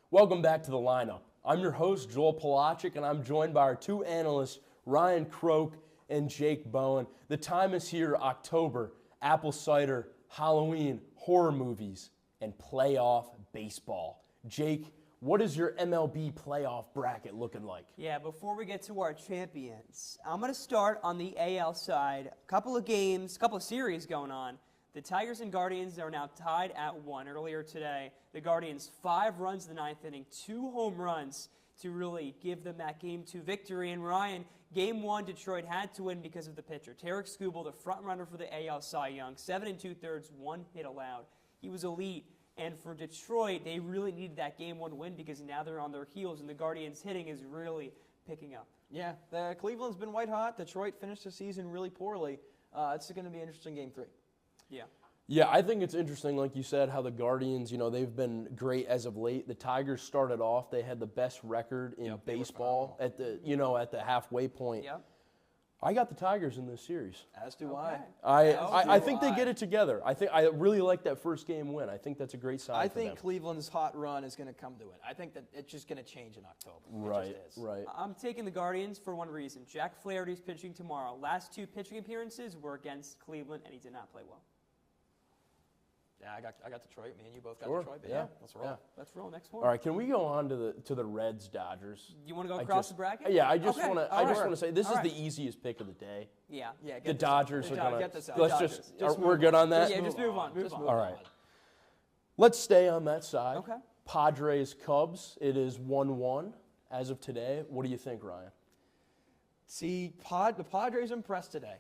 Welcome back to the lineup. I'm your host, Joel Polaczyk, and I'm joined by our two analysts, Ryan Croak and Jake Bowen. The time is here, October, apple cider, Halloween, horror movies, and playoff baseball. Jake, what is your MLB playoff bracket looking like? Yeah, before we get to our champions, I'm going to start on the AL side. A couple of series going on. The Tigers and Guardians are now tied at 1. Earlier today, the Guardians 5 runs in the 9th inning, 2 home runs to really give them that Game 2 victory. And Ryan, Game 1, Detroit had to win because of the pitcher. Tarek Skubal, the front runner for the AL Cy Young, 7 2/3, 1 hit allowed. He was elite. And for Detroit, they really needed that Game 1 win because now they're on their heels, and the Guardians' hitting is really picking up. Yeah, Cleveland's been white hot. Detroit finished the season really poorly. It's going to be an interesting Game 3. Yeah, I think it's interesting, like you said, how the Guardians, they've been great as of late. The Tigers started off, they had the best record in baseball at the halfway point. Yep. I got the Tigers in this series. As do I. I think they get it together. I really like that first game win. I think that's a great sign I for think them. Cleveland's hot run is going to come to it. I think that it's just going to change in October. Right, It just is. right. I'm taking the Guardians for one reason. Jack Flaherty's pitching tomorrow. Last 2 pitching appearances were against Cleveland, and he did not play well. Yeah, I got Detroit. Me and you both got Sure, Detroit. But yeah. let's roll. Yeah. Let's roll. Next one. All right, can we go on to the Reds Dodgers? You want to go across the bracket? Yeah, I just Okay, want all right. to say this All is right. the easiest pick of the day. Yeah. Yeah, The Dodgers are going to. Get this out. Let's Dodgers. we're good on that. Yeah, just move on. Just move All right. Let's stay on that side. Okay. Padres Cubs. It is 1-1 as of today. What do you think, Ryan? See, the Padres impressed today.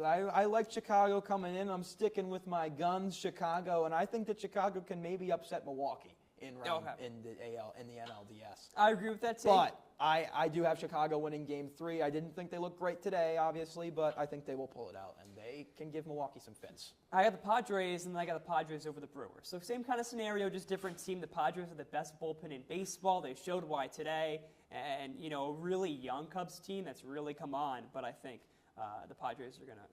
I like Chicago coming in. I'm sticking with my guns, Chicago, and I think that Chicago can maybe upset Milwaukee in the NLDS. I agree with that take. But I do have Chicago winning Game 3. I didn't think they looked great today, obviously, but I think they will pull it out, and they can give Milwaukee some fits. I got the Padres, and I got the Padres over the Brewers. So same kind of scenario, just different team. The Padres are the best bullpen in baseball. They showed why today. And, a really young Cubs team that's really come on. But I think the Padres are going to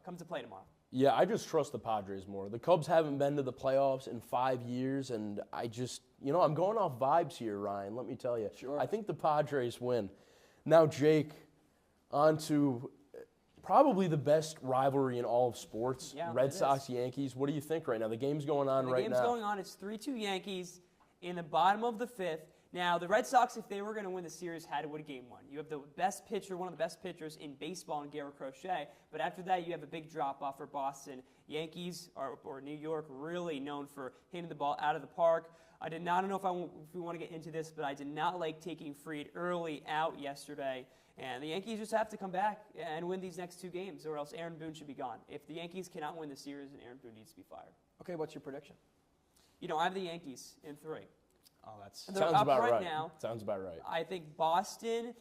come to play tomorrow. Yeah, I just trust the Padres more. The Cubs haven't been to the playoffs in 5 years, and I just, I'm going off vibes here, Ryan, let me tell you. Sure. I think the Padres win. Now, Jake, on to probably the best rivalry in all of sports, Yeah, Red it Sox, Yankees. What do you think right now? The game's going on right now. The game's going on. It's 3-2 Yankees in the bottom of the 5th. Now, the Red Sox, if they were going to win the series, had to win Game 1. You have the best pitcher, one of the best pitchers in baseball, in Garrett Crochet. But after that, you have a big drop-off for Boston. Yankees, or New York, really known for hitting the ball out of the park. I don't know if we want to get into this, but I did not like taking Fried early out yesterday. And the Yankees just have to come back and win these next 2 games, or else Aaron Boone should be gone. If the Yankees cannot win the series, then Aaron Boone needs to be fired. Okay, what's your prediction? I have the Yankees in 3. Oh, that's They're Sounds up about right right. now. Sounds about right. I think Boston,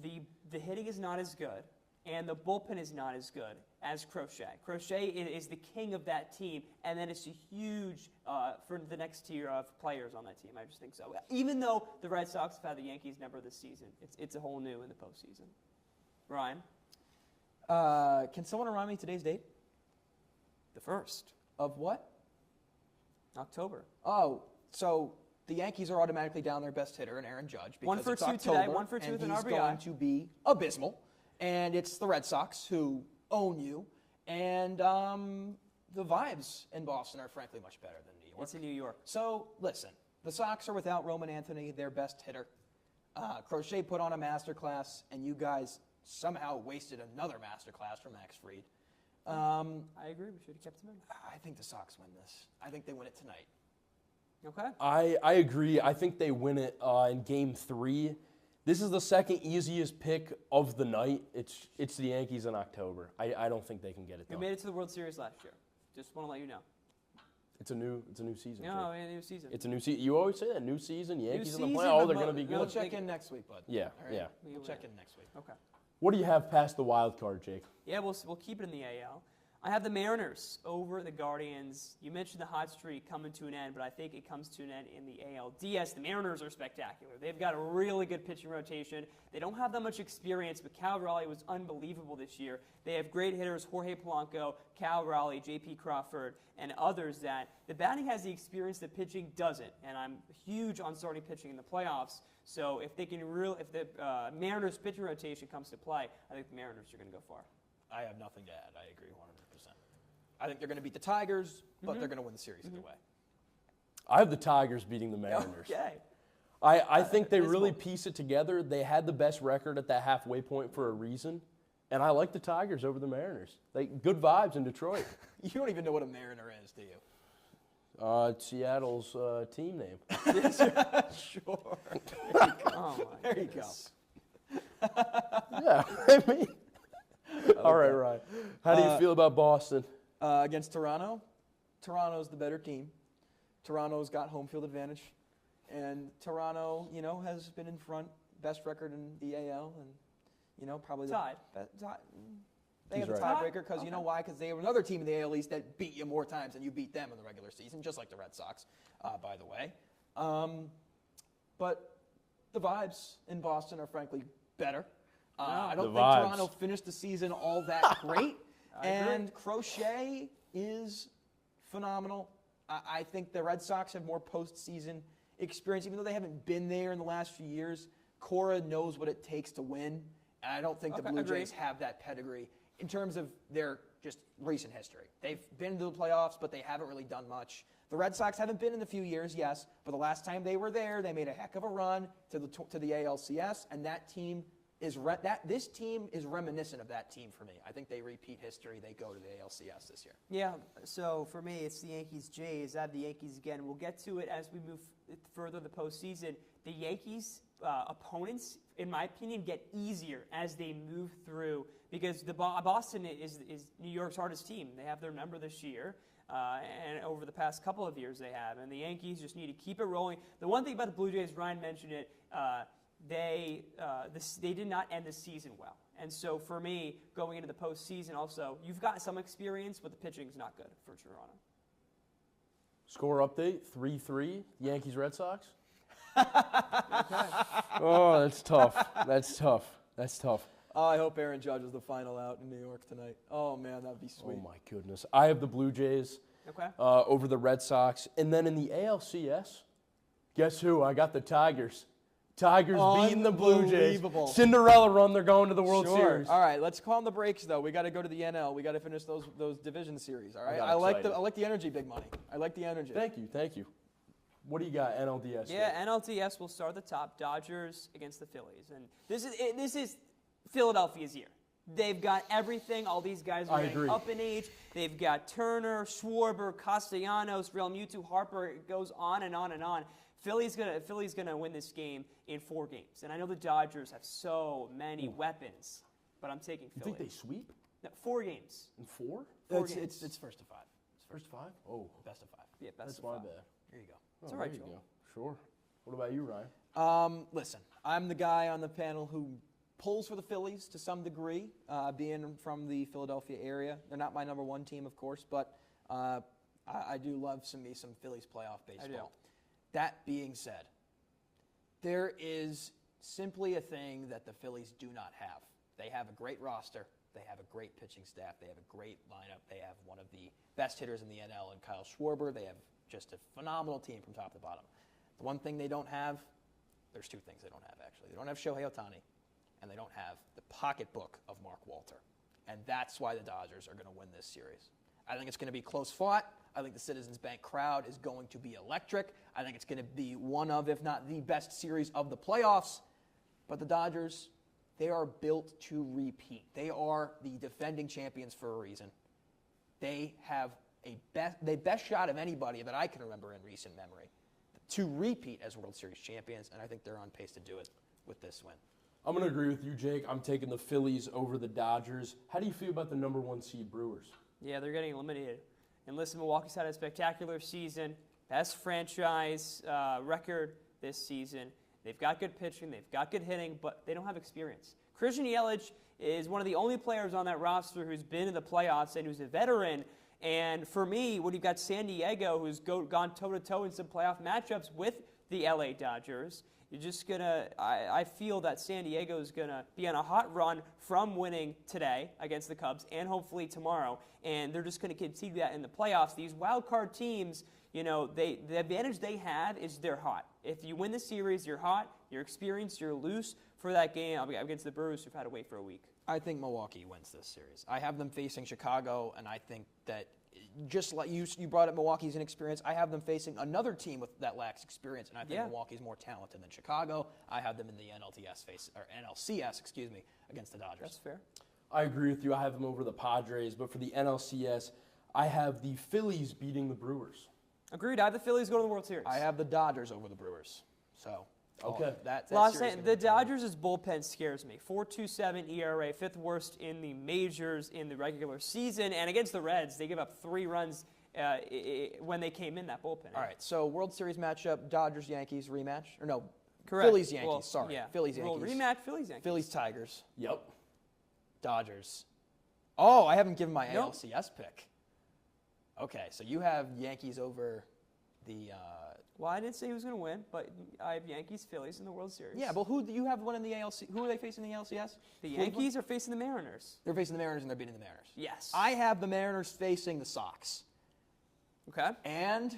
the hitting is not as good, and the bullpen is not as good as Crochet. Crochet is the king of that team, and then it's a huge for the next tier of players on that team. I just think so. Even though the Red Sox have had the Yankees number this season, it's a whole new in the postseason. Ryan? Can someone remind me today's date? The 1st. Of what? October. Oh, so the Yankees are automatically down their best hitter, and Aaron Judge. Because 1 for it's 2 October, today, 1 for 2 with an and he's RBI. going to be abysmal. And it's the Red Sox who own you. And the vibes in Boston are frankly much better than New York. It's in New York. So, listen, the Sox are without Roman Anthony, their best hitter. Crochet put on a masterclass, and you guys somehow wasted another masterclass from Max Fried. I agree. We should have kept him in. I think the Sox win this. I think they win it tonight. Okay. I agree. I think they win it in Game 3. This is the second easiest pick of the night. It's the Yankees in October. I don't think they can get it We done. made it to the World Series last year. Just want to let you know. It's a new season. No, Jake. a new season. It's a new season. You always say that, new season, Yankees in the season, playoffs. Oh, but they're going to be no, We'll good. check in next week, bud. Yeah, All right? yeah. We'll check in next week. Okay. What do you have past the wild card, Jake? Yeah, we'll keep it in the AL. I have the Mariners over the Guardians. You mentioned the hot streak coming to an end, but I think it comes to an end in the ALDS. The Mariners are spectacular. They've got a really good pitching rotation. They don't have that much experience, but Cal Raleigh was unbelievable this year. They have great hitters, Jorge Polanco, Cal Raleigh, J.P. Crawford, and others that the batting has the experience that pitching doesn't, and I'm huge on starting pitching in the playoffs. So if they can if the Mariners pitching rotation comes to play, I think the Mariners are going to go far. I have nothing to add. I agree 100%. I think they're going to beat the Tigers, but they're going to win the series either way. I have the Tigers beating the Mariners. Okay. I think they really piece it together. They had the best record at that halfway point for a reason. And I like the Tigers over the Mariners. Good vibes in Detroit. You don't even know what a Mariner is, do you? It's Seattle's team name. Sure. Oh, my There you goodness. go. Yeah, I mean. All right, Ryan. How do you feel about Boston? Against Toronto, Toronto's the better team. Toronto's got home field advantage. And Toronto, has been in front, best record in the AL, and, probably Tied. They have the He's right. tiebreaker because you know why? Because they were another team in the AL East that beat you more times than you beat them in the regular season, just like the Red Sox, by the way. But the vibes in Boston are frankly better. I don't think Toronto finished the season all that great. And Crochet is phenomenal. I think the Red Sox have more postseason experience, even though they haven't been there in the last few years. Cora knows what it takes to win, and I don't think the Blue Jays have that pedigree in terms of their just recent history. They've been to the playoffs, but they haven't really done much. The Red Sox haven't been in a few years, yes, but the last time they were there, they made a heck of a run to the ALCS, and this team is reminiscent of that team for me. I think they repeat history. They go to the ALCS this year. Yeah, so for me, it's the Yankees-Jays. I have the Yankees again. We'll get to it as we move further the postseason. The Yankees' opponents, in my opinion, get easier as they move through because Boston is New York's hardest team. They have their number this year. And over the past couple of years they have. And the Yankees just need to keep it rolling. The one thing about the Blue Jays, Ryan mentioned it, they did not end the season well. And so for me, going into the postseason also, you've got some experience, but the pitching's not good for Toronto. Score update, 3-3, Yankees-Red Sox. Oh, that's tough. That's tough. Oh, I hope Aaron Judge is the final out in New York tonight. Oh, man, that'd be sweet. Oh, my goodness. I have the Blue Jays over the Red Sox. And then in the ALCS, guess who? I got the Tigers. Tigers beating the Blue Jays. Cinderella run, they're going to the World Series. All right, let's call on the breaks, though. We got to go to the NL. We got to finish those division series, all right? I like the energy, Big Money. I like the energy. Thank you. What do you got, NLDS? Yeah, NLDS will start at the top. Dodgers against the Phillies. And this is Philadelphia's year. They've got everything. All these guys are getting up in age. They've got Turner, Schwarber, Castellanos, Real Muto, Harper. It goes on and on and on. Philly's gonna win this game in 4 games. And I know the Dodgers have so many weapons, but I'm taking Philly. You think they sweep? No, 4 games. In 4? It's first to 5. First to 5? Oh, best of 5. Yeah, best of 5. That's my bad. There you go. It's all right, there you Joel. go. Sure. What about you, Ryan? Listen, I'm the guy on the panel who pulls for the Phillies to some degree, being from the Philadelphia area. They're not my number 1 team, of course, but I do love some Phillies playoff baseball. I do. That being said, there is simply a thing that the Phillies do not have. They have a great roster. They have a great pitching staff. They have a great lineup. They have one of the best hitters in the NL in Kyle Schwarber. They have just a phenomenal team from top to bottom. The one thing they don't have, there's 2 things they don't have, actually. They don't have Shohei Ohtani, and they don't have the pocketbook of Mark Walter. And that's why the Dodgers are going to win this series. I think it's going to be close fought. I think the Citizens Bank crowd is going to be electric. I think it's going to be one of, if not the best series of the playoffs. But the Dodgers, they are built to repeat. They are the defending champions for a reason. They have the best shot of anybody that I can remember in recent memory to repeat as World Series champions, and I think they're on pace to do it with this win. I'm going to agree with you, Jake. I'm taking the Phillies over the Dodgers. How do you feel about the number 1 seed Brewers? Yeah, they're getting eliminated. And listen, Milwaukee's had a spectacular season, best franchise record this season. They've got good pitching, they've got good hitting, but they don't have experience. Christian Yelich is one of the only players on that roster who's been in the playoffs and who's a veteran. And for me, when you've got San Diego, who's gone toe-to-toe in some playoff matchups with the LA Dodgers, you're just going to – I feel that San Diego is going to be on a hot run from winning today against the Cubs and hopefully tomorrow. And they're just going to continue that in the playoffs. These wild card teams, you know, the advantage they have is they're hot. If you win the series, you're hot, you're experienced, you're loose for that game against the Brewers who've had to wait for a week. I think Milwaukee wins this series. I have them facing Chicago, and I think that just like you brought up Milwaukee's inexperience, I have them facing another team that lacks experience, and I think Milwaukee's more talented than Chicago. I have them in the NLCS, against the Dodgers. That's fair. I agree with you. I have them over the Padres, but for the NLCS, I have the Phillies beating the Brewers. Agreed. I have the Phillies going to the World Series. I have the Dodgers over the Brewers. So, okay. The Dodgers' bullpen scares me. 4.27 ERA, fifth worst in the majors in the regular season. And against the Reds, they give up 3 runs when they came in that bullpen. All right, so World Series matchup, Dodgers-Yankees rematch. Or no, correct. Phillies-Yankees, well, sorry. Yeah. Phillies-Yankees. Well, rematch, Phillies-Yankees. Phillies-Tigers. Yep. Dodgers. Oh, I haven't given my ALCS pick. Okay, so you have Yankees over the... Well, I didn't say he was going to win, but I have Yankees, Phillies in the World Series. Yeah, but who do you have one in the ALC? Who are they facing in the ALCS? The Yankees are facing the Mariners. They're facing the Mariners, and they're beating the Mariners. Yes. I have the Mariners facing the Sox. Okay. And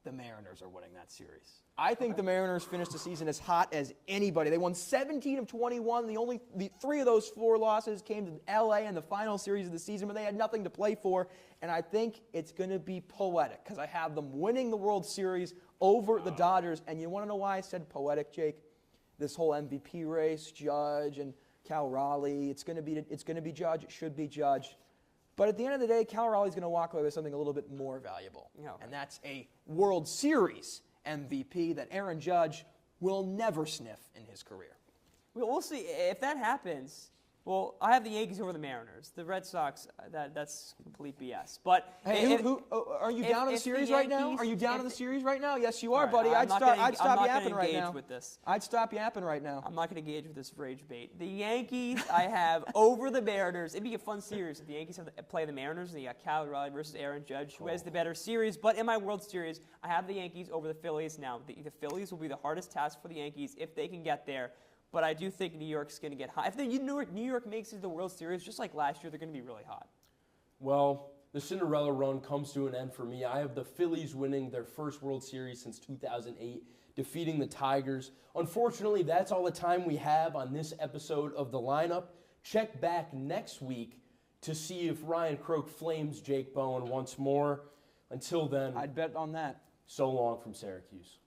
the Mariners are winning that series. I think the Mariners finished the season as hot as anybody. They won 17 of 21. The 3 of those 4 losses came to LA in the final series of the season, but they had nothing to play for. And I think it's going to be poetic because I have them winning the World Series over the Dodgers. And you want to know why I said poetic, Jake? This whole MVP race, Judge and Cal Raleigh, it's going to be Judge. It should be Judge. But at the end of the day, Cal Raleigh's going to walk away with something a little bit more valuable. Okay. And that's a World Series MVP that Aaron Judge will never sniff in his career. We'll see. If that happens, well, I have the Yankees over the Mariners. The Red Sox, that's complete BS. But hey, are you down in the series right now? Are you down in the series right now? Yes, you are, buddy. I'd stop yapping right now. I'd stop yapping right now. I'm not going to engage with this rage bait. The Yankees, I have over the Mariners. It'd be a fun series if the Yankees play the Mariners and you got Cal Raleigh versus Aaron Judge, who has the better series. But in my World Series, I have the Yankees over the Phillies. Now, the Phillies will be the hardest task for the Yankees if they can get there. But I do think New York's going to get hot. If New York makes it to the World Series, just like last year, they're going to be really hot. Well, the Cinderella run comes to an end for me. I have the Phillies winning their first World Series since 2008, defeating the Tigers. Unfortunately, that's all the time we have on this episode of The Lineup. Check back next week to see if Ryan Croak flames Jake Bowen once more. Until then, I'd bet on that. So long from Syracuse.